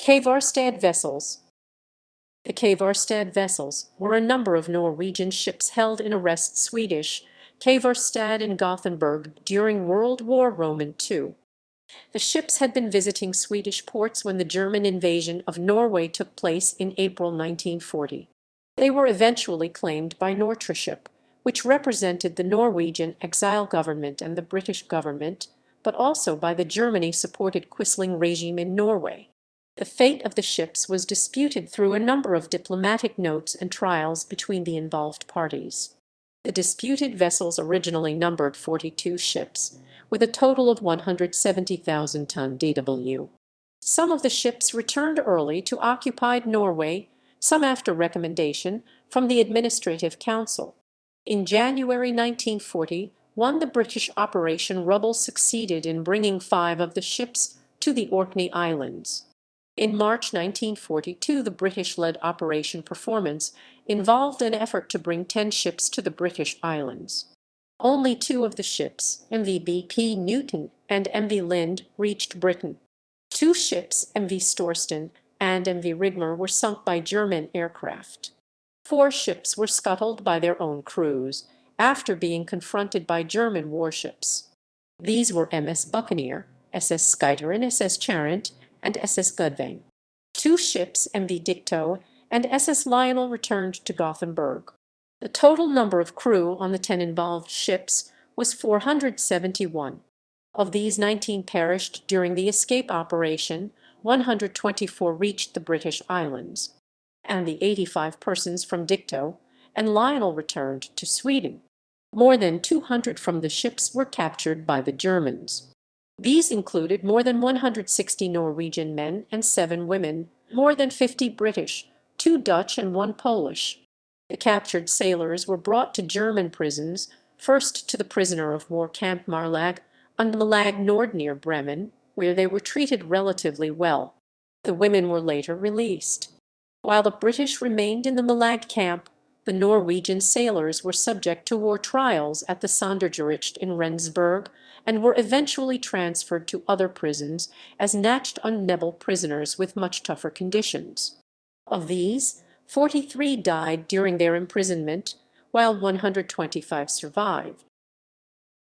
Kvarstad vessels. The Kvarstad vessels were a number of Norwegian ships held in arrest Swedish Kvarstad and Gothenburg during World War II. The ships had been visiting Swedish ports when the German invasion of Norway took place in April 1940. They were eventually claimed by Nortraship, which represented the Norwegian exile government and the British government, but also by the Germany-supported Quisling regime in Norway. The fate of the ships was disputed through a number of diplomatic notes and trials between the involved parties. The disputed vessels originally numbered 42 ships, with a total of 170,000 ton DW. Some of the ships returned early to occupied Norway, some after recommendation from the Administrative Council. In January 1941, the British Operation Rubble succeeded in bringing 5 of the ships to the Orkney Islands. In March 1942, the British-led Operation Performance involved an effort to bring 10 ships to the British Islands. Only 2 of the ships, MV BP Newton and MV Lind, reached Britain. 2 ships, MV Storsten and MV Rigmor, were sunk by German aircraft. 4 ships were scuttled by their own crews after being confronted by German warships. These were MS Buccaneer, SS Skyter and SS Charent, and SS Gudvang. 2 ships, MV Dicto and SS Lionel, returned to Gothenburg. The total number of crew on the 10 involved ships was 471. Of these, 19 perished during the escape operation, 124 reached the British Islands, and the 85 persons from Dicto and Lionel returned to Sweden. More than 200 from the ships were captured by the Germans. These included more than 160 Norwegian men and 7 women, more than 50 British, 2 Dutch and 1 Polish. The captured sailors were brought to German prisons, first to the prisoner of war camp Marlag on Malag Nord near Bremen, where they were treated relatively well. The women were later released. While the British remained in the Malag camp, the Norwegian sailors were subject to war trials at the Sondergericht in Rendsburg and were eventually transferred to other prisons as Nacht und Nebel prisoners with much tougher conditions. Of these, 43 died during their imprisonment, while 125 survived.